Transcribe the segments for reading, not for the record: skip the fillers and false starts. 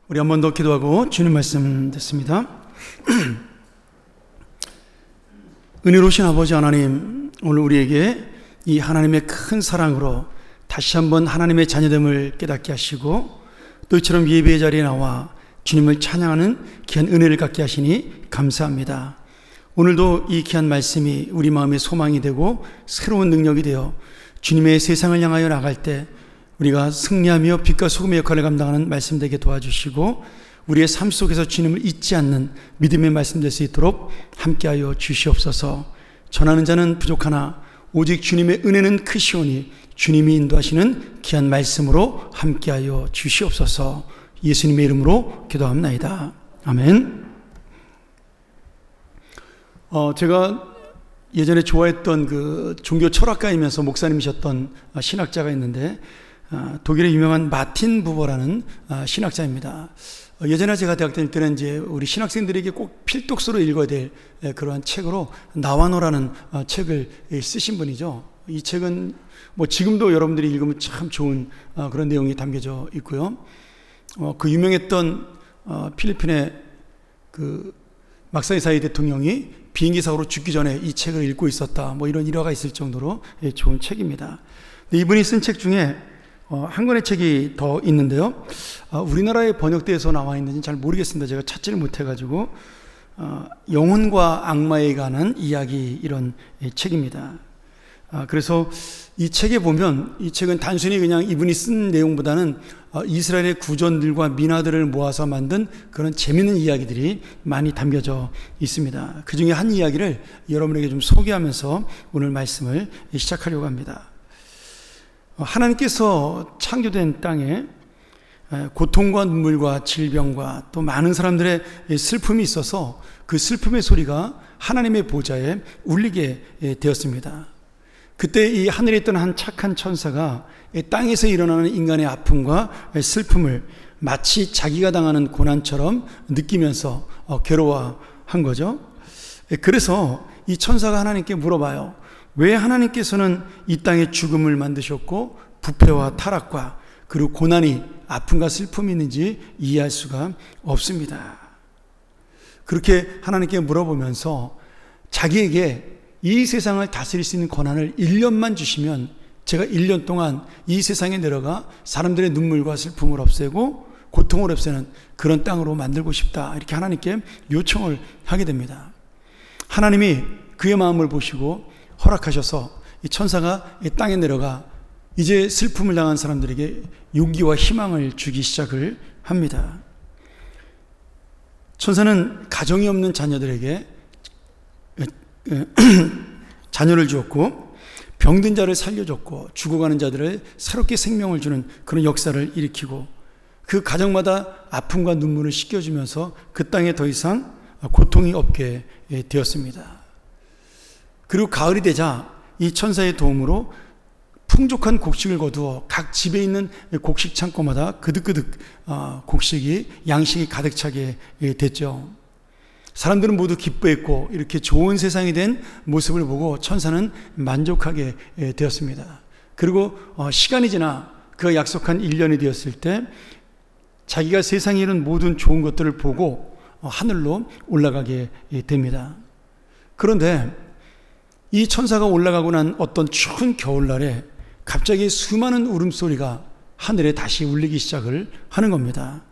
우리 한 번 더 기도하고 주님 말씀 듣습니다. 은혜로우신 아버지 하나님, 오늘 우리에게 이 하나님의 큰 사랑으로 다시 한번 하나님의 자녀됨을 깨닫게 하시고 또 이처럼 예배의 자리에 나와 주님을 찬양하는 귀한 은혜를 갖게 하시니 감사합니다. 오늘도 이 귀한 말씀이 우리 마음의 소망이 되고 새로운 능력이 되어 주님의 세상을 향하여 나갈 때 우리가 승리하며 빛과 소금의 역할을 감당하는 말씀 되게 도와주시고 우리의 삶 속에서 주님을 잊지 않는 믿음의 말씀 될 수 있도록 함께하여 주시옵소서. 전하는 자는 부족하나 오직 주님의 은혜는 크시오니 주님이 인도하시는 귀한 말씀으로 함께하여 주시옵소서. 예수님의 이름으로 기도합나이다. 아멘. 제가 예전에 좋아했던 그 종교 철학가이면서 목사님이셨던 신학자가 있는데 독일의 유명한 마틴 부버라는 신학자입니다. 예전에 제가 대학 다닐 때는 이제 우리 신학생들에게 꼭 필독서로 읽어야 될 그러한 책으로 나와노라는 책을 쓰신 분이죠. 이 책은 뭐 지금도 여러분들이 읽으면 참 좋은 그런 내용이 담겨져 있고요. 그 유명했던 필리핀의 그 막사이사이 대통령이 비행기 사고로 죽기 전에 이 책을 읽고 있었다, 뭐 이런 일화가 있을 정도로 좋은 책입니다. 이분이 쓴 책 중에 한 권의 책이 더 있는데요. 우리나라에 번역돼서 나와 있는지 잘 모르겠습니다. 제가 찾지를 못해가지고 영혼과 악마에 관한 이야기, 이런 책입니다. 그래서 이 책에 보면 이 책은 단순히 그냥 이분이 쓴 내용보다는 이스라엘의 구전들과 민화들을 모아서 만든 그런 재미있는 이야기들이 많이 담겨져 있습니다. 그 중에 한 이야기를 여러분에게 좀 소개하면서 오늘 말씀을 시작하려고 합니다. 하나님께서 창조된 땅에 고통과 눈물과 질병과 또 많은 사람들의 슬픔이 있어서 그 슬픔의 소리가 하나님의 보좌에 울리게 되었습니다. 그때 이 하늘에 있던 한 착한 천사가 땅에서 일어나는 인간의 아픔과 슬픔을 마치 자기가 당하는 고난처럼 느끼면서 괴로워한 거죠. 그래서 이 천사가 하나님께 물어봐요. 왜 하나님께서는 이 땅에 죽음을 만드셨고 부패와 타락과 그리고 고난이, 아픔과 슬픔이 있는지 이해할 수가 없습니다. 그렇게 하나님께 물어보면서 자기에게 이 세상을 다스릴 수 있는 권한을 1년만 주시면 제가 1년 동안 이 세상에 내려가 사람들의 눈물과 슬픔을 없애고 고통을 없애는 그런 땅으로 만들고 싶다, 이렇게 하나님께 요청을 하게 됩니다. 하나님이 그의 마음을 보시고 허락하셔서 이 천사가 이 땅에 내려가 이제 슬픔을 당한 사람들에게 용기와 희망을 주기 시작을 합니다. 천사는 가정이 없는 자녀들에게 자녀를 주었고 병든 자를 살려줬고 죽어가는 자들을 새롭게 생명을 주는 그런 역사를 일으키고 그 가정마다 아픔과 눈물을 씻겨주면서 그 땅에 더 이상 고통이 없게 되었습니다. 그리고 가을이 되자 이 천사의 도움으로 풍족한 곡식을 거두어 각 집에 있는 곡식 창고마다 그득그득 곡식이, 양식이 가득 차게 됐죠. 사람들은 모두 기뻐했고 이렇게 좋은 세상이 된 모습을 보고 천사는 만족하게 되었습니다. 그리고 시간이 지나 그가 약속한 1년이 되었을 때 자기가 세상에 있는 모든 좋은 것들을 보고 하늘로 올라가게 됩니다. 그런데 이 천사가 올라가고 난 어떤 추운 겨울날에 갑자기 수많은 울음소리가 하늘에 다시 울리기 시작을 하는 겁니다.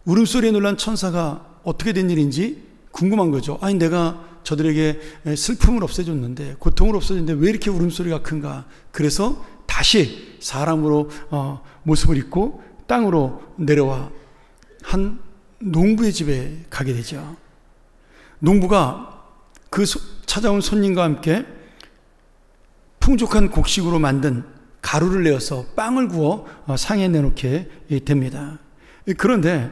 울음소리에 놀란 천사가 어떻게 된 일인지 궁금한 거죠. 아니, 내가 저들에게 슬픔을 없애줬는데, 고통을 없애줬는데 왜 이렇게 울음소리가 큰가? 그래서 다시 사람으로 모습을 입고 땅으로 내려와 한 농부의 집에 가게 되죠. 농부가 그 찾아온 손님과 함께 풍족한 곡식으로 만든 가루를 내어서 빵을 구워 상에 내놓게 됩니다. 그런데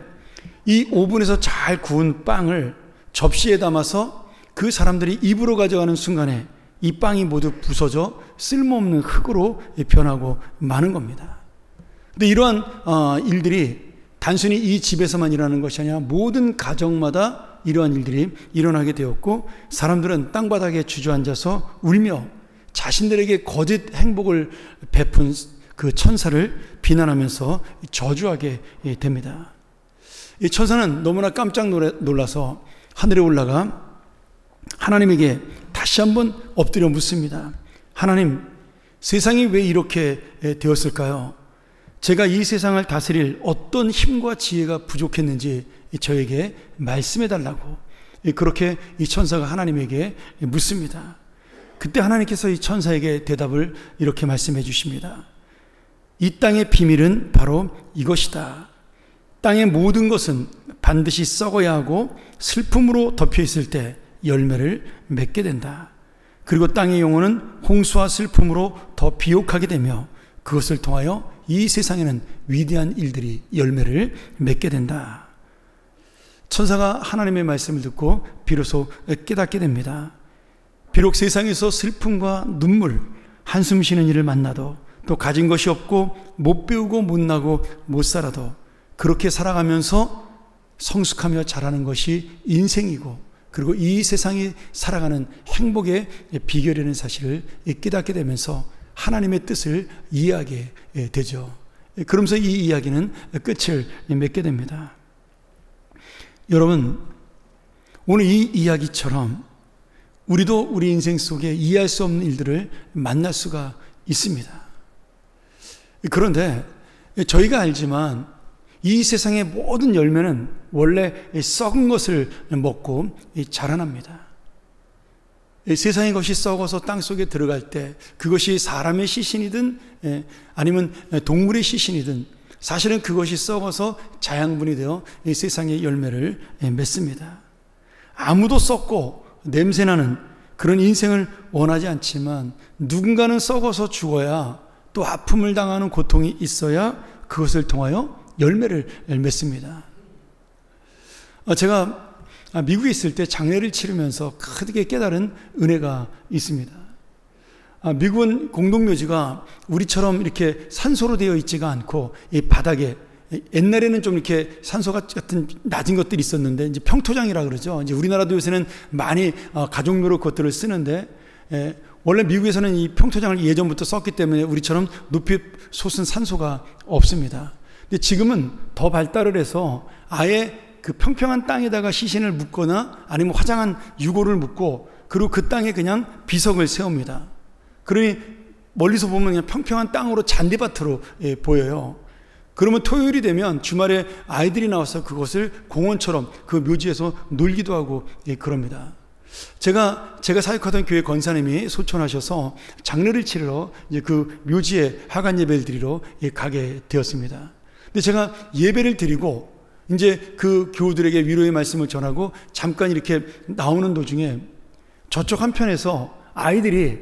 이 오븐에서 잘 구운 빵을 접시에 담아서 그 사람들이 입으로 가져가는 순간에 이 빵이 모두 부서져 쓸모없는 흙으로 변하고 마는 겁니다. 근데 이러한 일들이 단순히 이 집에서만 일어나는 것이 아니라 모든 가정마다 이러한 일들이 일어나게 되었고 사람들은 땅바닥에 주저앉아서 울며 자신들에게 거짓 행복을 베푼 그 천사를 비난하면서 저주하게 됩니다. 이 천사는 너무나 깜짝 놀라서 하늘에 올라가 하나님에게 다시 한번 엎드려 묻습니다. 하나님, 세상이 왜 이렇게 되었을까요? 제가 이 세상을 다스릴 어떤 힘과 지혜가 부족했는지 저에게 말씀해 달라고 그렇게 이 천사가 하나님에게 묻습니다. 그때 하나님께서 이 천사에게 대답을 이렇게 말씀해 주십니다. 이 땅의 비밀은 바로 이것이다. 땅의 모든 것은 반드시 썩어야 하고 슬픔으로 덮여 있을 때 열매를 맺게 된다. 그리고 땅의 영혼은 홍수와 슬픔으로 더 비옥하게 되며 그것을 통하여 이 세상에는 위대한 일들이 열매를 맺게 된다. 천사가 하나님의 말씀을 듣고 비로소 깨닫게 됩니다. 비록 세상에서 슬픔과 눈물, 한숨 쉬는 일을 만나도 또 가진 것이 없고 못 배우고 못 나고 못 살아도 그렇게 살아가면서 성숙하며 자라는 것이 인생이고 그리고 이 세상이 살아가는 행복의 비결이라는 사실을 깨닫게 되면서 하나님의 뜻을 이해하게 되죠. 그러면서 이 이야기는 끝을 맺게 됩니다. 여러분, 오늘 이 이야기처럼 우리도 우리 인생 속에 이해할 수 없는 일들을 만날 수가 있습니다. 그런데 저희가 알지만 이 세상의 모든 열매는 원래 썩은 것을 먹고 자라납니다. 세상의 것이 썩어서 땅속에 들어갈 때 그것이 사람의 시신이든 아니면 동물의 시신이든 사실은 그것이 썩어서 자양분이 되어 이 세상의 열매를 맺습니다. 아무도 썩고 냄새나는 그런 인생을 원하지 않지만 누군가는 썩어서 죽어야 또 아픔을 당하는 고통이 있어야 그것을 통하여 열매를 맺습니다. 제가 미국에 있을 때 장례를 치르면서 크게 깨달은 은혜가 있습니다. 미국은 공동묘지가 우리처럼 이렇게 산소로 되어 있지가 않고 이 바닥에 옛날에는 좀 이렇게 산소 같은 낮은 것들이 있었는데 이제 평토장이라 그러죠. 이제 우리나라도 요새는 많이 가족묘로 그것들을 쓰는데 원래 미국에서는 이 평토장을 예전부터 썼기 때문에 우리처럼 높이 솟은 산소가 없습니다. 근데 지금은 더 발달을 해서 아예 그 평평한 땅에다가 시신을 묻거나 아니면 화장한 유골을 묻고 그리고 그 땅에 그냥 비석을 세웁니다. 그러니 멀리서 보면 그냥 평평한 땅으로 잔디밭으로 보여요. 그러면 토요일이 되면 주말에 아이들이 나와서 그것을 공원처럼 그 묘지에서 놀기도 하고 그럽니다. 제가 사역하던 교회 권사님이 소천하셔서 장례를 치르러 이제 그 묘지에 화관 예배를 드리러 가게 되었습니다. 근데 제가 예배를 드리고 이제 그 교우들에게 위로의 말씀을 전하고 잠깐 이렇게 나오는 도중에 저쪽 한편에서 아이들이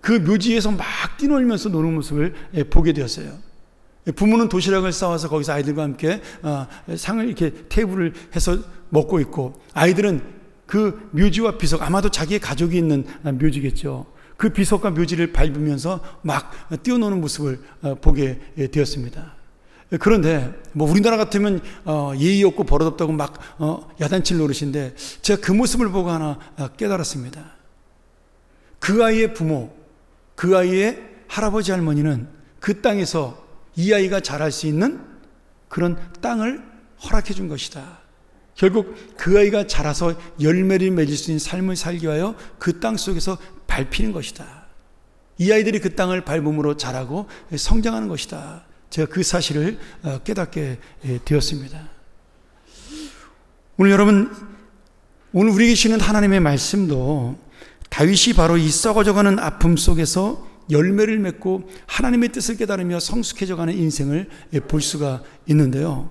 그 묘지에서 막 뛰놀면서 노는 모습을 보게 되었어요. 부모는 도시락을 싸와서 거기서 아이들과 함께 상을 이렇게 테이블을 해서 먹고 있고 아이들은 그 묘지와 비석, 아마도 자기의 가족이 있는 묘지겠죠. 그 비석과 묘지를 밟으면서 막 뛰어노는 모습을 보게 되었습니다. 그런데 뭐 우리나라 같으면 예의 없고 버릇없다고 막 야단칠 노릇인데 제가 그 모습을 보고 하나 깨달았습니다. 그 아이의 부모, 그 아이의 할아버지 할머니는 그 땅에서 이 아이가 자랄 수 있는 그런 땅을 허락해 준 것이다. 결국 그 아이가 자라서 열매를 맺을 수 있는 삶을 살기 위하여 그 땅 속에서 밟히는 것이다. 이 아이들이 그 땅을 밟음으로 자라고 성장하는 것이다. 제가 그 사실을 깨닫게 되었습니다. 오늘 여러분, 오늘 우리에게 주시는 하나님의 말씀도 다윗이 바로 이 썩어져가는 아픔 속에서 열매를 맺고 하나님의 뜻을 깨달으며 성숙해져가는 인생을 볼 수가 있는데요.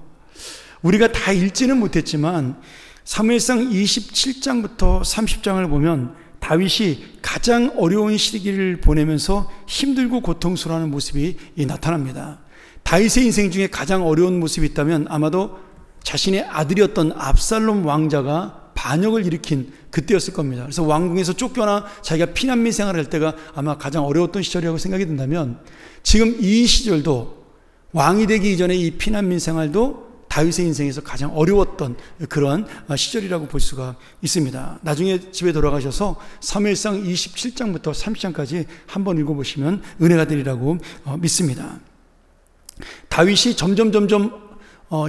우리가 다 읽지는 못했지만 사무엘상 27장부터 30장을 보면 다윗이 가장 어려운 시기를 보내면서 힘들고 고통스러워하는 모습이 나타납니다. 다윗의 인생 중에 가장 어려운 모습이 있다면 아마도 자신의 아들이었던 압살롬 왕자가 반역을 일으킨 그때였을 겁니다. 그래서 왕궁에서 쫓겨나 자기가 피난민 생활을 할 때가 아마 가장 어려웠던 시절이라고 생각이 든다면 지금 이 시절도 왕이 되기 이전에 이 피난민 생활도 다윗의 인생에서 가장 어려웠던 그런 시절이라고 볼 수가 있습니다. 나중에 집에 돌아가셔서 사무엘상 27장부터 30장까지 한번 읽어보시면 은혜가 되리라고 믿습니다. 다윗이 점점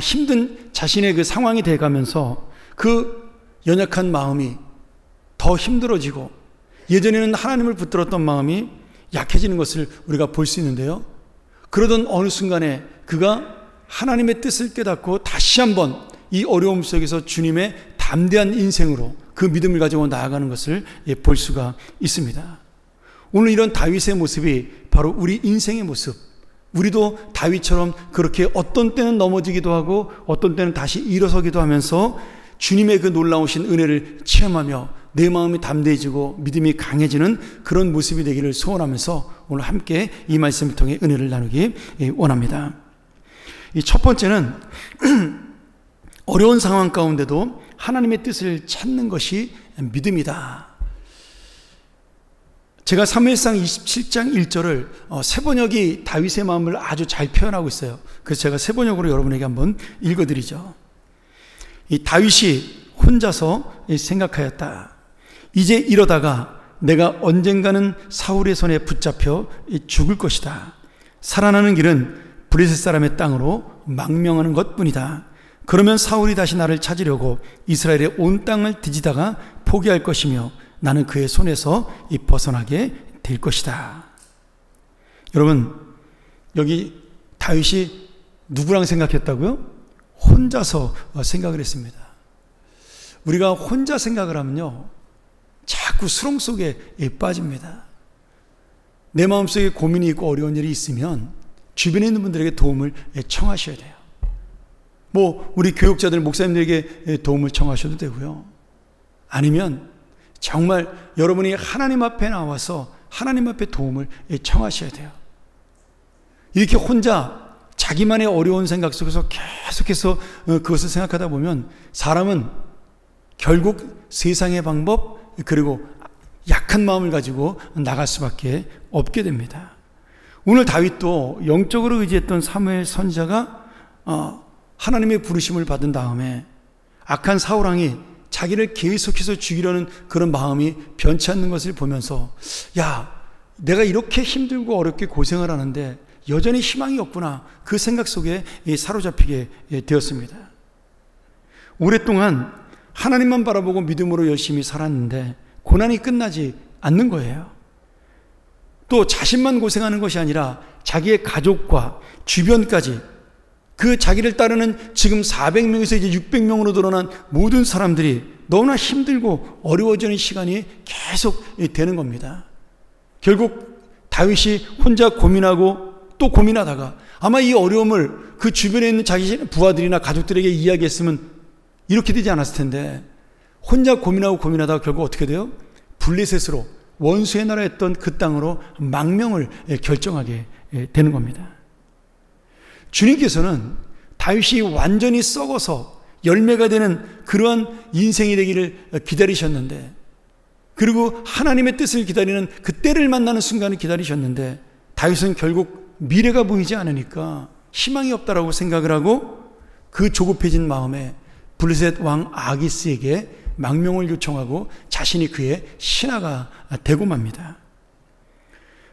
힘든 자신의 그 상황이 돼가면서 그 연약한 마음이 더 힘들어지고 예전에는 하나님을 붙들었던 마음이 약해지는 것을 우리가 볼 수 있는데요. 그러던 어느 순간에 그가 하나님의 뜻을 깨닫고 다시 한번 이 어려움 속에서 주님의 담대한 인생으로 그 믿음을 가지고 나아가는 것을 볼 수가 있습니다. 오늘 이런 다윗의 모습이 바로 우리 인생의 모습, 우리도 다윗처럼 그렇게 어떤 때는 넘어지기도 하고 어떤 때는 다시 일어서기도 하면서 주님의 그 놀라우신 은혜를 체험하며 내 마음이 담대해지고 믿음이 강해지는 그런 모습이 되기를 소원하면서 오늘 함께 이 말씀을 통해 은혜를 나누기 원합니다. 이 첫 번째는 어려운 상황 가운데도 하나님의 뜻을 찾는 것이 믿음이다. 제가 사무엘상 27장 1절을 새번역이 다윗의 마음을 아주 잘 표현하고 있어요. 그래서 제가 새번역으로 여러분에게 한번 읽어드리죠. 이 다윗이 혼자서 생각하였다. 이제 이러다가 내가 언젠가는 사울의 손에 붙잡혀 죽을 것이다. 살아나는 길은 브레셋 사람의 땅으로 망명하는 것뿐이다. 그러면 사울이 다시 나를 찾으려고 이스라엘의 온 땅을 뒤지다가 포기할 것이며 나는 그의 손에서 벗어나게 될 것이다. 여러분, 여기 다윗이 누구랑 생각했다고요? 혼자서 생각을 했습니다. 우리가 혼자 생각을 하면요, 자꾸 수렁 속에 빠집니다. 내 마음속에 고민이 있고 어려운 일이 있으면 주변에 있는 분들에게 도움을 청하셔야 돼요. 우리 교육자들, 목사님들에게 도움을 청하셔도 되고요. 아니면 정말 여러분이 하나님 앞에 나와서 하나님 앞에 도움을 청하셔야 돼요. 이렇게 혼자 자기만의 어려운 생각 속에서 계속해서 그것을 생각하다 보면 사람은 결국 세상의 방법 그리고 약한 마음을 가지고 나갈 수밖에 없게 됩니다. 오늘 다윗도 영적으로 의지했던 사무엘 선지자가 하나님의 부르심을 받은 다음에 악한 사울왕이 자기를 계속해서 죽이려는 그런 마음이 변치 않는 것을 보면서 야, 내가 이렇게 힘들고 어렵게 고생을 하는데 여전히 희망이 없구나, 그 생각 속에 사로잡히게 되었습니다. 오랫동안 하나님만 바라보고 믿음으로 열심히 살았는데 고난이 끝나지 않는 거예요. 또 자신만 고생하는 것이 아니라 자기의 가족과 주변까지, 그 자기를 따르는 지금 400명에서 이제 600명으로 늘어난 모든 사람들이 너무나 힘들고 어려워지는 시간이 계속 되는 겁니다. 결국 다윗이 혼자 고민하고 또 고민하다가 아마 이 어려움을 그 주변에 있는 자기 부하들이나 가족들에게 이야기했으면 이렇게 되지 않았을 텐데 혼자 고민하고 고민하다가 결국 어떻게 돼요? 블레셋으로, 원수의 나라였던 그 땅으로 망명을 결정하게 되는 겁니다. 주님께서는 다윗이 완전히 썩어서 열매가 되는 그러한 인생이 되기를 기다리셨는데, 그리고 하나님의 뜻을 기다리는 그 때를 만나는 순간을 기다리셨는데, 다윗은 결국 미래가 보이지 않으니까 희망이 없다라고 생각을 하고 그 조급해진 마음에 블레셋 왕 아기스에게 망명을 요청하고 자신이 그의 신하가 되고 맙니다.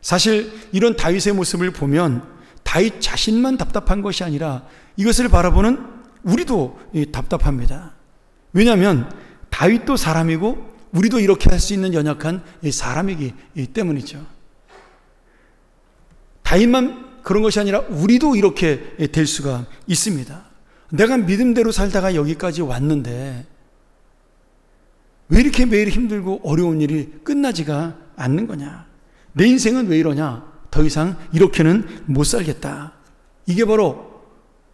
사실 이런 다윗의 모습을 보면 다윗 자신만 답답한 것이 아니라 이것을 바라보는 우리도 답답합니다. 왜냐하면 다윗도 사람이고 우리도 이렇게 할 수 있는 연약한 사람이기 때문이죠. 다윗만 그런 것이 아니라 우리도 이렇게 될 수가 있습니다. 내가 믿음대로 살다가 여기까지 왔는데 왜 이렇게 매일 힘들고 어려운 일이 끝나지가 않는 거냐? 내 인생은 왜 이러냐? 더 이상 이렇게는 못 살겠다. 이게 바로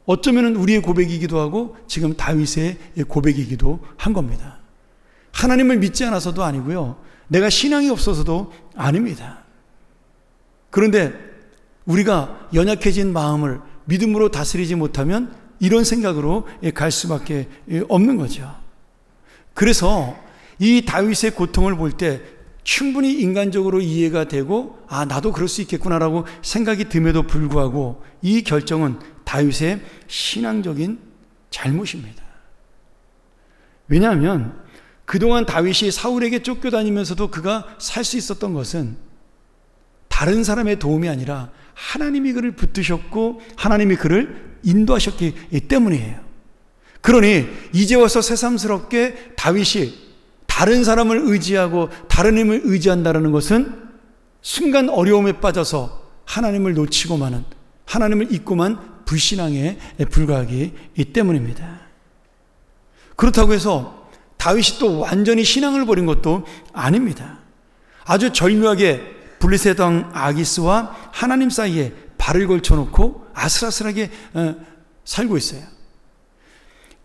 어쩌면 우리의 고백이기도 하고 지금 다윗의 고백이기도 한 겁니다. 하나님을 믿지 않아서도 아니고요, 내가 신앙이 없어서도 아닙니다. 그런데 우리가 연약해진 마음을 믿음으로 다스리지 못하면 이런 생각으로 갈 수밖에 없는 거죠. 그래서 이 다윗의 고통을 볼 때 충분히 인간적으로 이해가 되고 나도 그럴 수 있겠구나라고 생각이 듦에도 불구하고 이 결정은 다윗의 신앙적인 잘못입니다. 왜냐하면 그동안 다윗이 사울에게 쫓겨다니면서도 그가 살 수 있었던 것은 다른 사람의 도움이 아니라 하나님이 그를 붙드셨고 하나님이 그를 인도하셨기 때문이에요. 그러니 이제 와서 새삼스럽게 다윗이 다른 사람을 의지하고 다른 힘을 의지한다는 것은 순간 어려움에 빠져서 하나님을 놓치고 마는, 하나님을 잊고만 불신앙에 불과하기 때문입니다. 그렇다고 해서 다윗이 또 완전히 신앙을 버린 것도 아닙니다. 아주 절묘하게 블레셋 왕 아기스와 하나님 사이에 발을 걸쳐놓고 아슬아슬하게 살고 있어요.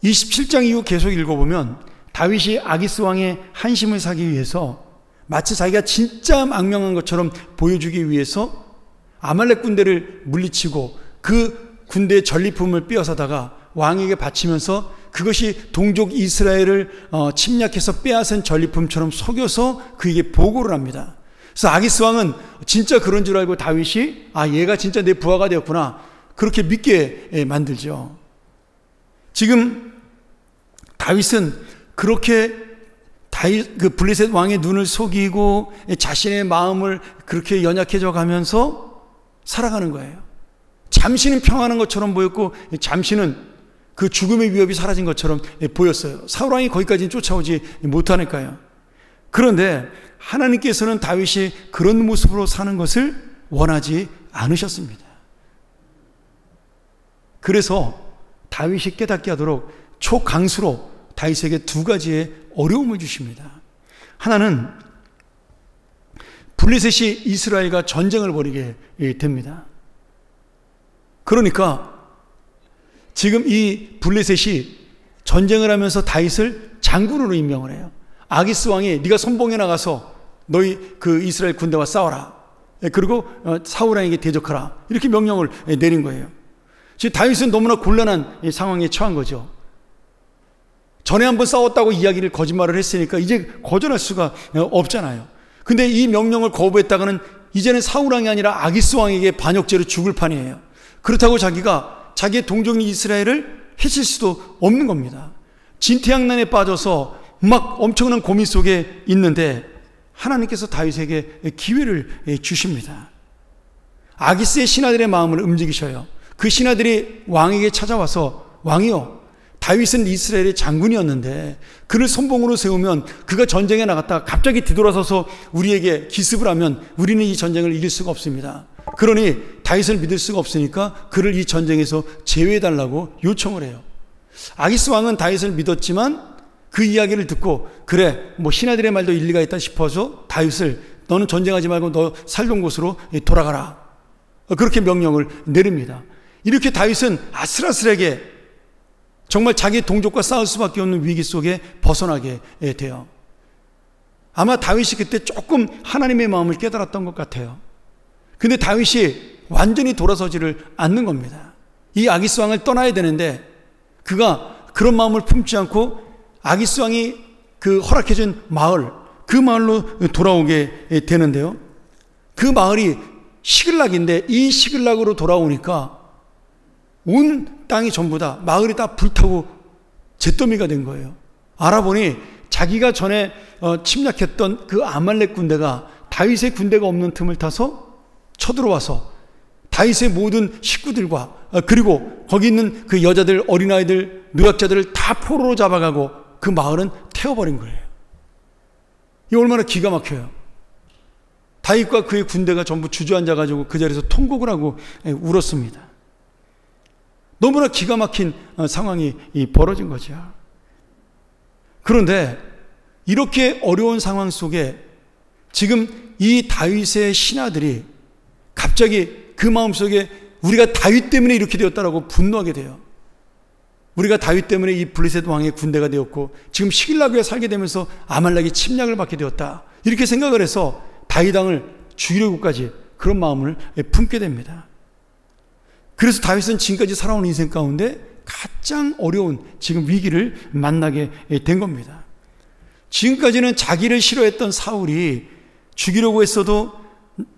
27장 이후 계속 읽어보면 다윗이 아기스 왕의 한심을 사기 위해서 마치 자기가 진짜 망명한 것처럼 보여주기 위해서 아말렉 군대를 물리치고 그 군대의 전리품을 빼앗아다가 왕에게 바치면서 그것이 동족 이스라엘을 침략해서 빼앗은 전리품처럼 속여서 그에게 보고를 합니다. 그래서 아기스 왕은 진짜 그런 줄 알고 다윗이 얘가 진짜 내 부하가 되었구나 그렇게 믿게 만들죠. 지금 다윗은 그렇게 그 블레셋 왕의 눈을 속이고 자신의 마음을 그렇게 연약해져 가면서 살아가는 거예요. 잠시는 평안한 것처럼 보였고 잠시는 그 죽음의 위협이 사라진 것처럼 보였어요. 사울 왕이 거기까지는 쫓아오지 못하니까요. 그런데 하나님께서는 다윗이 그런 모습으로 사는 것을 원하지 않으셨습니다. 그래서 다윗이 깨닫게 하도록 초강수로 다윗에게 두 가지의 어려움을 주십니다. 하나는 블레셋이 이스라엘과 전쟁을 벌이게 됩니다. 그러니까 지금 이 블레셋이 전쟁을 하면서 다윗을 장군으로 임명을 해요. 아기스 왕이 네가 선봉에 나가서 너희 그 이스라엘 군대와 싸워라. 그리고 사울 왕에게 대적하라. 이렇게 명령을 내린 거예요. 지금 다윗은 너무나 곤란한 상황에 처한 거죠. 전에 한번 싸웠다고 이야기를 거짓말을 했으니까 이제 거절할 수가 없잖아요. 근데 이 명령을 거부했다가는 이제는 사울 왕이 아니라 아기스 왕에게 반역죄로 죽을 판이에요. 그렇다고 자기가 자기의 동족인 이스라엘을 해칠 수도 없는 겁니다. 진퇴양난에 빠져서 막 엄청난 고민 속에 있는데 하나님께서 다윗에게 기회를 주십니다. 아기스의 신하들의 마음을 움직이셔요. 그 신하들이 왕에게 찾아와서 왕이요, 다윗은 이스라엘의 장군이었는데 그를 선봉으로 세우면 그가 전쟁에 나갔다가 갑자기 뒤돌아서서 우리에게 기습을 하면 우리는 이 전쟁을 이길 수가 없습니다. 그러니 다윗을 믿을 수가 없으니까 그를 이 전쟁에서 제외해달라고 요청을 해요. 아기스 왕은 다윗을 믿었지만 그 이야기를 듣고 그래 뭐 신하들의 말도 일리가 있다 싶어서 다윗을 너는 전쟁하지 말고 너 살던 곳으로 돌아가라 그렇게 명령을 내립니다. 이렇게 다윗은 아슬아슬하게 정말 자기 동족과 싸울 수밖에 없는 위기 속에 벗어나게 돼요. 아마 다윗이 그때 조금 하나님의 마음을 깨달았던 것 같아요. 근데 다윗이 완전히 돌아서지를 않는 겁니다. 이 아기스 왕을 떠나야 되는데 그가 그런 마음을 품지 않고 아기스 왕이 그 허락해준 마을, 그 마을로 돌아오게 되는데요. 그 마을이 시글락인데 이 시글락으로 돌아오니까 온 땅이 전부 다 마을이 다 불타고 잿더미가 된 거예요. 알아보니 자기가 전에 침략했던 그 아말렉 군대가 다윗의 군대가 없는 틈을 타서 쳐들어와서 다윗의 모든 식구들과 그리고 거기 있는 그 여자들, 어린아이들, 노약자들을 다 포로로 잡아가고 그 마을은 태워버린 거예요. 이 얼마나 기가 막혀요. 다윗과 그의 군대가 전부 주저앉아가지고 그 자리에서 통곡을 하고 울었습니다. 너무나 기가 막힌 상황이 벌어진 거죠. 그런데 이렇게 어려운 상황 속에 지금 이 다윗의 신하들이 갑자기 그 마음속에 우리가 다윗 때문에 이렇게 되었다라고 분노하게 돼요. 우리가 다윗 때문에 이 블레셋 왕의 군대가 되었고 지금 시글락에 살게 되면서 아말렉이 침략을 받게 되었다. 이렇게 생각을 해서 다윗 왕을 죽이려고까지 그런 마음을 품게 됩니다. 그래서 다윗은 지금까지 살아온 인생 가운데 가장 어려운 지금 위기를 만나게 된 겁니다. 지금까지는 자기를 싫어했던 사울이 죽이려고 했어도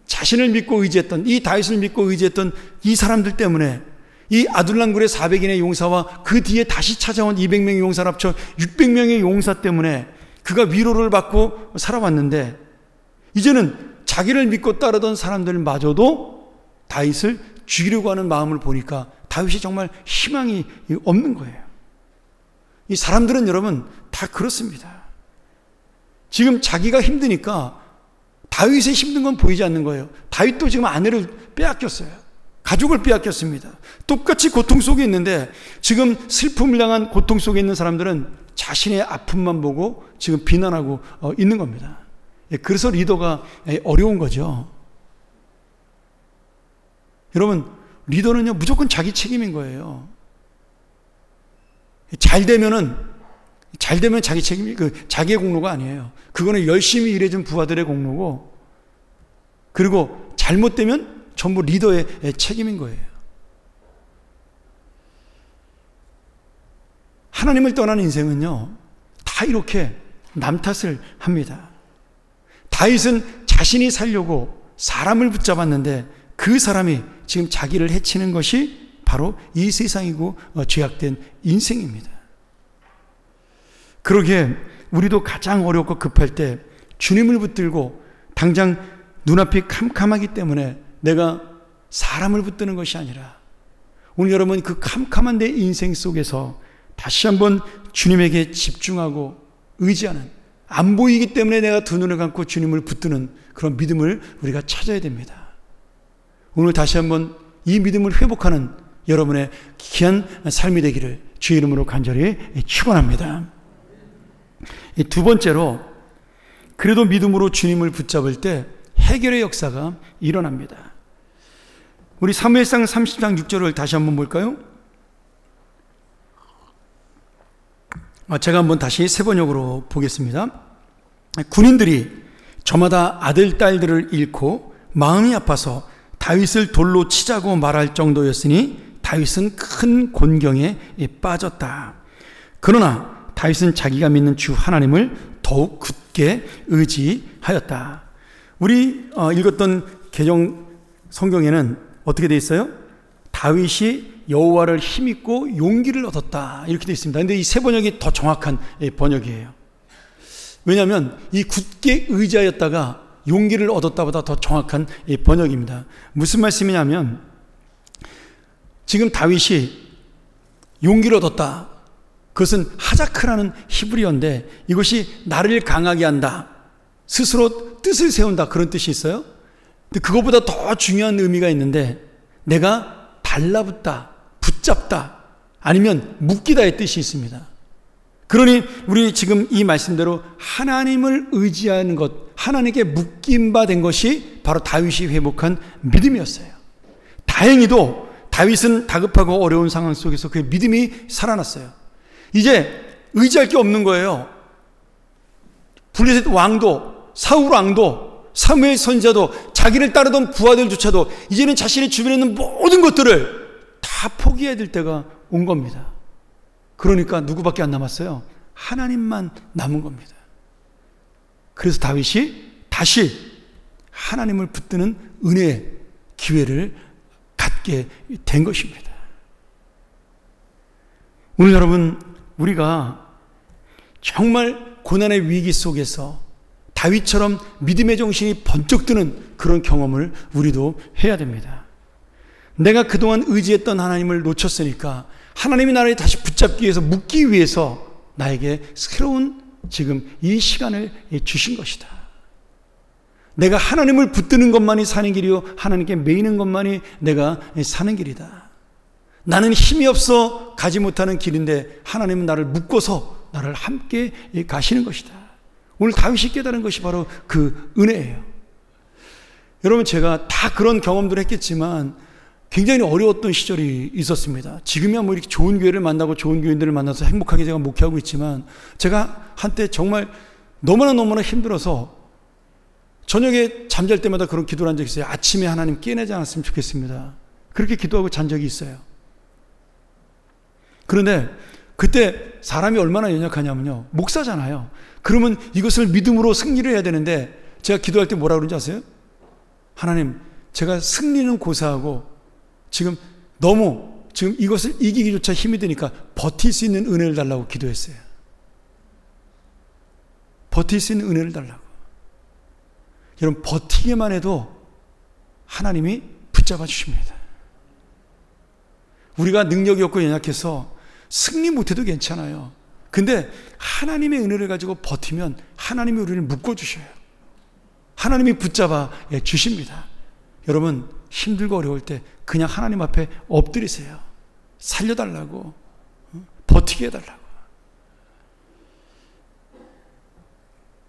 자신을 믿고 의지했던 이 다윗을 믿고 의지했던 이 사람들 때문에 이 아둘람굴의 400인의 용사와 그 뒤에 다시 찾아온 200명의 용사를 합쳐 600명의 용사 때문에 그가 위로를 받고 살아왔는데 이제는 자기를 믿고 따르던 사람들마저도 다윗을 죽이려고 하는 마음을 보니까 다윗이 정말 희망이 없는 거예요. 이 사람들은 여러분 다 그렇습니다. 지금 자기가 힘드니까 다윗의 힘든 건 보이지 않는 거예요. 다윗도 지금 아내를 빼앗겼어요. 가족을 빼앗겼습니다. 똑같이 고통 속에 있는데 지금 슬픔을 향한 고통 속에 있는 사람들은 자신의 아픔만 보고 지금 비난하고 있는 겁니다. 그래서 리더가 어려운 거죠. 여러분, 리더는요 무조건 자기 책임인 거예요. 잘 되면 자기 책임이 자기의 공로가 아니에요. 그거는 열심히 일해준 부하들의 공로고, 그리고 잘못되면 전부 리더의 책임인 거예요. 하나님을 떠난 인생은요 다 이렇게 남 탓을 합니다. 다윗은 자신이 살려고 사람을 붙잡았는데 그 사람이 지금 자기를 해치는 것이 바로 이 세상이고 죄악된 인생입니다. 그러기에 우리도 가장 어렵고 급할 때 주님을 붙들고 당장 눈앞이 캄캄하기 때문에 내가 사람을 붙드는 것이 아니라 오늘 여러분 그 캄캄한 내 인생 속에서 다시 한번 주님에게 집중하고 의지하는, 안 보이기 때문에 내가 두 눈을 감고 주님을 붙드는 그런 믿음을 우리가 찾아야 됩니다. 오늘 다시 한번 이 믿음을 회복하는 여러분의 귀한 삶이 되기를 주의 이름으로 간절히 축원합니다. 두 번째로, 그래도 믿음으로 주님을 붙잡을 때 해결의 역사가 일어납니다. 우리 사무엘상 30장 6절을 다시 한번 볼까요? 제가 한번 다시 세 번역으로 보겠습니다. 군인들이 저마다 아들, 딸들을 잃고 마음이 아파서 다윗을 돌로 치자고 말할 정도였으니 다윗은 큰 곤경에 빠졌다. 그러나 다윗은 자기가 믿는 주 하나님을 더욱 굳게 의지하였다. 우리 읽었던 개정 성경에는 어떻게 되어 있어요? 다윗이 여호와를 힘입고 용기를 얻었다 이렇게 되어 있습니다. 그런데 이 세 번역이 더 정확한 번역이에요. 왜냐하면 이 굳게 의지하였다가 용기를 얻었다보다 더 정확한 번역입니다. 무슨 말씀이냐면 지금 다윗이 용기를 얻었다. 그것은 하자크라는 히브리어인데 이것이 나를 강하게 한다, 스스로 뜻을 세운다, 그런 뜻이 있어요. 근데 그것보다 더 중요한 의미가 있는데 내가 달라붙다, 붙잡다, 아니면 묶이다의 뜻이 있습니다. 그러니 우리 지금 이 말씀대로 하나님을 의지하는 것, 하나님께 묶임 바 된 것이 바로 다윗이 회복한 믿음이었어요. 다행히도 다윗은 다급하고 어려운 상황 속에서 그의 믿음이 살아났어요. 이제 의지할 게 없는 거예요. 블레셋 왕도, 사울 왕도, 사무엘 선지자도, 자기를 따르던 부하들조차도 이제는 자신의 주변에 있는 모든 것들을 다 포기해야 될 때가 온 겁니다. 그러니까 누구밖에 안 남았어요? 하나님만 남은 겁니다. 그래서 다윗이 다시 하나님을 붙드는 은혜의 기회를 갖게 된 것입니다. 오늘 여러분, 우리가 정말 고난의 위기 속에서 다윗처럼 믿음의 정신이 번쩍 드는 그런 경험을 우리도 해야 됩니다. 내가 그동안 의지했던 하나님을 놓쳤으니까 하나님이 나를 다시 붙잡기 위해서, 묶기 위해서 나에게 새로운 지금 이 시간을 주신 것이다. 내가 하나님을 붙드는 것만이 사는 길이요 하나님께 매이는 것만이 내가 사는 길이다. 나는 힘이 없어 가지 못하는 길인데 하나님은 나를 묶어서 나를 함께 가시는 것이다. 오늘 다윗이 깨달은 것이 바로 그 은혜예요. 여러분, 제가 다 그런 경험들을 했겠지만 굉장히 어려웠던 시절이 있었습니다. 지금이야 뭐 이렇게 좋은 교회를 만나고 좋은 교인들을 만나서 행복하게 제가 목회하고 있지만, 제가 한때 정말 너무나 힘들어서 저녁에 잠잘 때마다 그런 기도를 한 적이 있어요. 아침에 하나님 깨내지 않았으면 좋겠습니다. 그렇게 기도하고 잔 적이 있어요. 그런데 그때 사람이 얼마나 연약하냐면요, 목사잖아요. 그러면 이것을 믿음으로 승리를 해야 되는데 제가 기도할 때 뭐라 그러는지 아세요? 하나님, 제가 승리는 고사하고 지금 너무 지금 이것을 이기기조차 힘이 드니까 버틸 수 있는 은혜를 달라고 기도했어요. 버틸 수 있는 은혜를 달라고. 여러분, 버티기만 해도 하나님이 붙잡아 주십니다. 우리가 능력이 없고 연약해서 승리 못해도 괜찮아요. 근데 하나님의 은혜를 가지고 버티면 하나님이 우리를 묶어주셔요. 하나님이 붙잡아 주십니다. 여러분, 힘들고 어려울 때 그냥 하나님 앞에 엎드리세요. 살려달라고, 버티게 해달라고.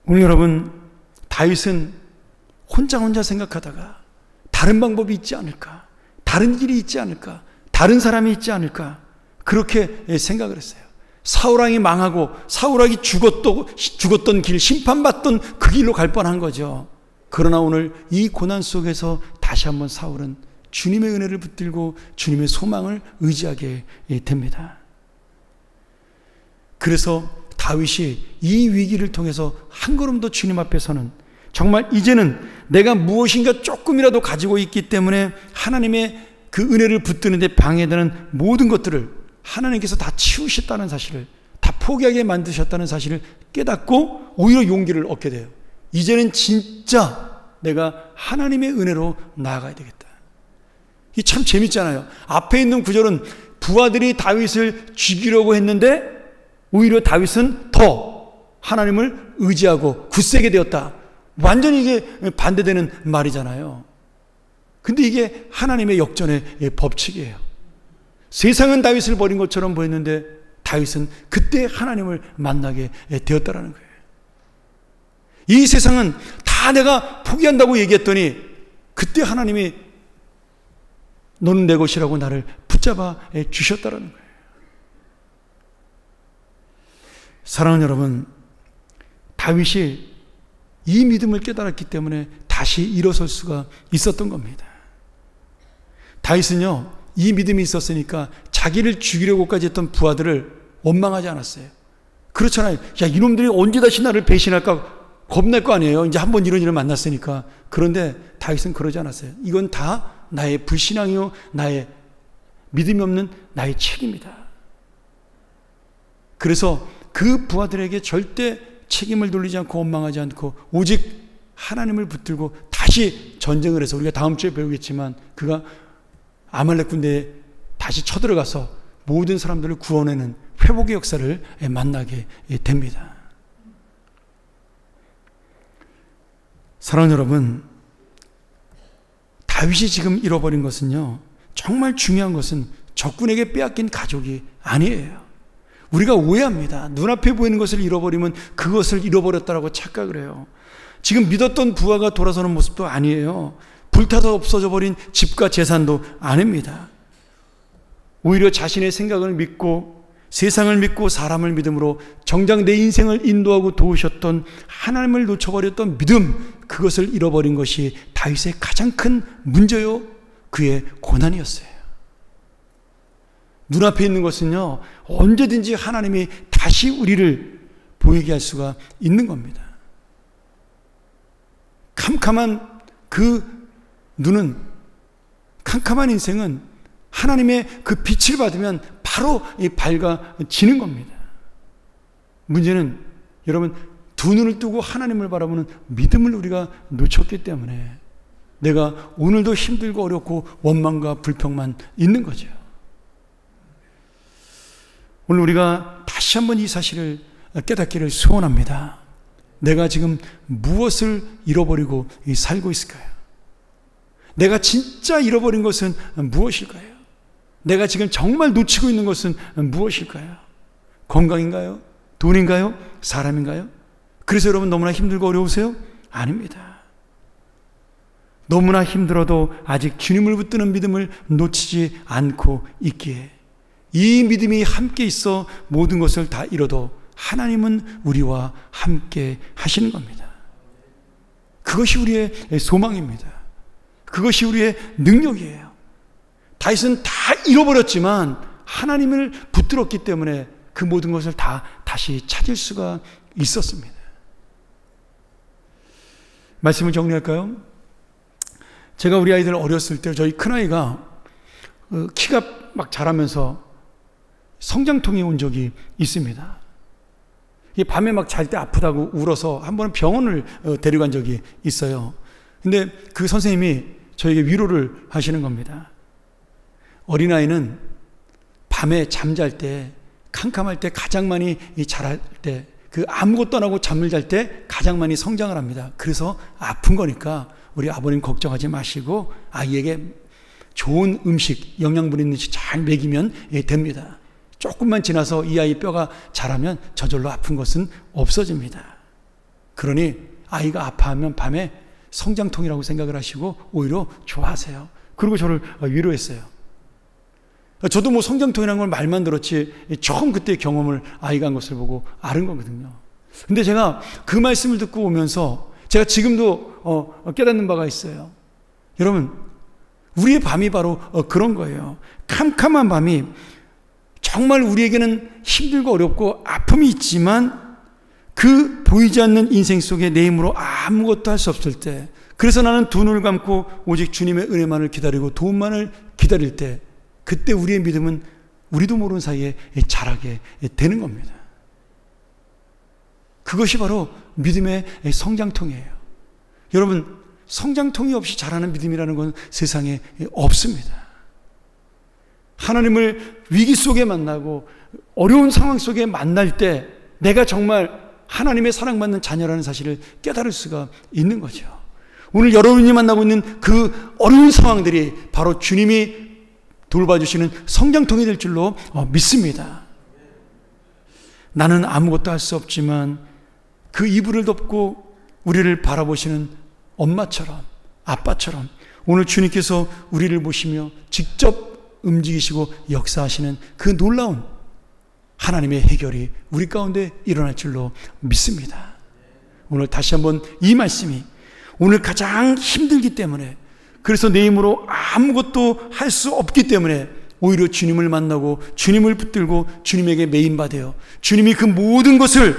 오늘 여러분, 다윗은 혼자 생각하다가 다른 방법이 있지 않을까, 다른 길이 있지 않을까, 다른 사람이 있지 않을까, 그렇게 생각을 했어요. 사울왕이 망하고 사울왕이 죽었던 길, 심판받던 그 길로 갈 뻔한 거죠. 그러나 오늘 이 고난 속에서 다시 한번 사울은 주님의 은혜를 붙들고 주님의 소망을 의지하게 됩니다. 그래서 다윗이 이 위기를 통해서 한 걸음 더 주님 앞에 서는, 정말 이제는 내가 무엇인가 조금이라도 가지고 있기 때문에 하나님의 그 은혜를 붙드는데 방해되는 모든 것들을 하나님께서 다 치우셨다는 사실을, 다 포기하게 만드셨다는 사실을 깨닫고 오히려 용기를 얻게 돼요. 이제는 진짜 내가 하나님의 은혜로 나아가야 되겠다. 이 참 재밌잖아요. 앞에 있는 구절은 부하들이 다윗을 죽이려고 했는데 오히려 다윗은 더 하나님을 의지하고 굳세게 되었다. 완전히 이게 반대되는 말이잖아요. 근데 이게 하나님의 역전의 법칙이에요. 세상은 다윗을 버린 것처럼 보였는데 다윗은 그때 하나님을 만나게 되었다라는 거예요. 이 세상은 다 내가 포기한다고 얘기했더니 그때 하나님이 너는 내 것이라고 나를 붙잡아 주셨다라는 거예요. 사랑하는 여러분, 다윗이 이 믿음을 깨달았기 때문에 다시 일어설 수가 있었던 겁니다. 다윗은요, 이 믿음이 있었으니까 자기를 죽이려고까지 했던 부하들을 원망하지 않았어요. 그렇잖아요. 야, 이놈들이 언제 다시 나를 배신할까 겁날 거 아니에요. 이제 한번 이런 일을 만났으니까. 그런데 다윗은 그러지 않았어요. 이건 다 나의 불신앙이요, 나의 믿음이 없는 나의 책임이다. 그래서 그 부하들에게 절대 책임을 돌리지 않고 원망하지 않고 오직 하나님을 붙들고 다시 전쟁을 해서, 우리가 다음 주에 배우겠지만 그가 아말렉 군대에 다시 쳐들어가서 모든 사람들을 구원하는 회복의 역사를 만나게 됩니다. 사랑하는 여러분, 다윗이 지금 잃어버린 것은요, 정말 중요한 것은 적군에게 빼앗긴 가족이 아니에요. 우리가 오해합니다. 눈앞에 보이는 것을 잃어버리면 그것을 잃어버렸다라고 착각을 해요. 지금 믿었던 부하가 돌아서는 모습도 아니에요. 불타서 없어져 버린 집과 재산도 아닙니다. 오히려 자신의 생각을 믿고 세상을 믿고 사람을 믿음으로 정작 내 인생을 인도하고 도우셨던 하나님을 놓쳐버렸던 믿음, 그것을 잃어버린 것이 다윗의 가장 큰 문제요, 그의 고난이었어요. 눈앞에 있는 것은요, 언제든지 하나님이 다시 우리를 보이게 할 수가 있는 겁니다. 캄캄한 그 눈은, 캄캄한 인생은 하나님의 그 빛을 받으면 바로 밝아지는 겁니다. 문제는 여러분, 두 눈을 뜨고 하나님을 바라보는 믿음을 우리가 놓쳤기 때문에 내가 오늘도 힘들고 어렵고 원망과 불평만 있는 거죠. 오늘 우리가 다시 한번 이 사실을 깨닫기를 소원합니다. 내가 지금 무엇을 잃어버리고 살고 있을까요? 내가 진짜 잃어버린 것은 무엇일까요? 내가 지금 정말 놓치고 있는 것은 무엇일까요? 건강인가요? 돈인가요? 사람인가요? 그래서 여러분 너무나 힘들고 어려우세요? 아닙니다. 너무나 힘들어도 아직 주님을 붙드는 믿음을 놓치지 않고 있기에, 이 믿음이 함께 있어 모든 것을 다 잃어도 하나님은 우리와 함께 하시는 겁니다. 그것이 우리의 소망입니다. 그것이 우리의 능력이에요. 다윗은 다 잃어버렸지만 하나님을 붙들었기 때문에 그 모든 것을 다 다시 찾을 수가 있었습니다. 말씀을 정리할까요? 제가 우리 아이들 어렸을 때, 저희 큰아이가 키가 막 자라면서 성장통이 온 적이 있습니다. 밤에 막 잘 때 아프다고 울어서 한 번은 병원을 데려간 적이 있어요. 근데 그 선생님이 저에게 위로를 하시는 겁니다. 어린아이는 밤에 잠잘 때, 캄캄할 때 가장 많이 자랄 때, 그 아무것도 안 하고 잠을 잘 때 가장 많이 성장을 합니다. 그래서 아픈 거니까 우리 아버님 걱정하지 마시고 아이에게 좋은 음식, 영양분 있는 음식 잘 먹이면 됩니다. 조금만 지나서 이 아이 뼈가 자라면 저절로 아픈 것은 없어집니다. 그러니 아이가 아파하면 밤에 성장통이라고 생각을 하시고 오히려 좋아하세요. 그리고 저를 위로했어요. 저도 뭐 성장통이라는 걸 말만 들었지 처음 그때 경험을 아이가 한 것을 보고 아는 거거든요. 근데 제가 그 말씀을 듣고 오면서 제가 지금도 깨닫는 바가 있어요. 여러분, 우리의 밤이 바로 그런 거예요. 캄캄한 밤이 정말 우리에게는 힘들고 어렵고 아픔이 있지만 그 보이지 않는 인생 속에 내 힘으로 아무것도 할 수 없을 때, 그래서 나는 두 눈을 감고 오직 주님의 은혜만을 기다리고 도움만을 기다릴 때, 그때 우리의 믿음은 우리도 모르는 사이에 자라게 되는 겁니다. 그것이 바로 믿음의 성장통이에요. 여러분, 성장통이 없이 자라는 믿음이라는 건 세상에 없습니다. 하나님을 위기 속에 만나고 어려운 상황 속에 만날 때 내가 정말 하나님의 사랑받는 자녀라는 사실을 깨달을 수가 있는 거죠. 오늘 여러분이 만나고 있는 그 어려운 상황들이 바로 주님이 돌봐주시는 성장통이 될 줄로 믿습니다. 나는 아무것도 할 수 없지만 그 이불을 덮고 우리를 바라보시는 엄마처럼, 아빠처럼 오늘 주님께서 우리를 보시며 직접 움직이시고 역사하시는 그 놀라운 하나님의 해결이 우리 가운데 일어날 줄로 믿습니다. 오늘 다시 한번 이 말씀이 오늘 가장 힘들기 때문에, 그래서 내 힘으로 아무것도 할 수 없기 때문에 오히려 주님을 만나고 주님을 붙들고 주님에게 메인받아요. 주님이 그 모든 것을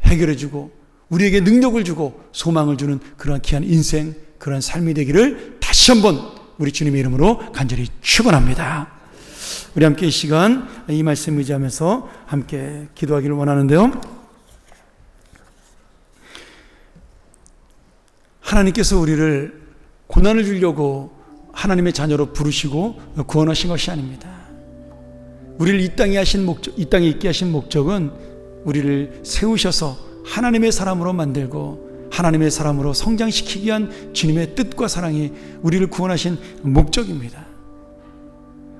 해결해주고 우리에게 능력을 주고 소망을 주는 그러한 귀한 인생, 그러한 삶이 되기를 다시 한번 우리 주님의 이름으로 간절히 축원합니다. 우리 함께 이 시간 이 말씀 의지하면서 함께 기도하기를 원하는데요. 하나님께서 우리를 고난을 주려고 하나님의 자녀로 부르시고 구원하신 것이 아닙니다. 우리를 이 땅에 있게 하신 목적은 우리를 세우셔서 하나님의 사람으로 만들고 하나님의 사람으로 성장시키기 위한 주님의 뜻과 사랑이 우리를 구원하신 목적입니다.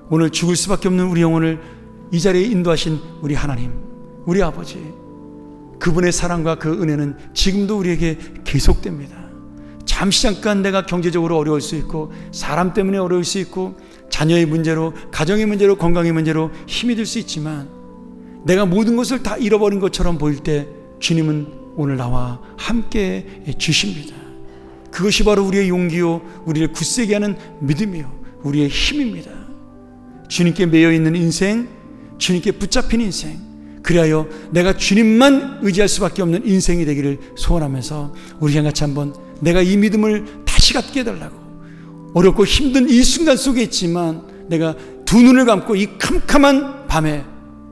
오늘 죽을 수밖에 없는 우리 영혼을 이 자리에 인도하신 우리 하나님, 우리 아버지, 그분의 사랑과 그 은혜는 지금도 우리에게 계속됩니다. 잠시 잠깐 내가 경제적으로 어려울 수 있고 사람 때문에 어려울 수 있고 자녀의 문제로, 가정의 문제로, 건강의 문제로 힘이 들 수 있지만 내가 모든 것을 다 잃어버린 것처럼 보일 때 주님은 오늘 나와 함께 주십니다. 그것이 바로 우리의 용기요, 우리를 굳세게 하는 믿음이요, 우리의 힘입니다. 주님께 매여있는 인생, 주님께 붙잡힌 인생, 그리하여 내가 주님만 의지할 수밖에 없는 인생이 되기를 소원하면서 우리 같이 한번 내가 이 믿음을 다시 갖게 해달라고, 어렵고 힘든 이 순간 속에 있지만 내가 두 눈을 감고 이 캄캄한 밤에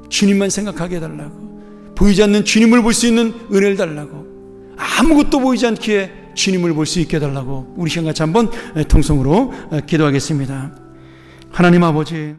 주님만 생각하게 해달라고, 보이지 않는 주님을 볼 수 있는 은혜를 달라고, 아무것도 보이지 않기에 주님을 볼 수 있게 해달라고 우리 같이 한번 통성으로 기도하겠습니다. 하나님 아버지,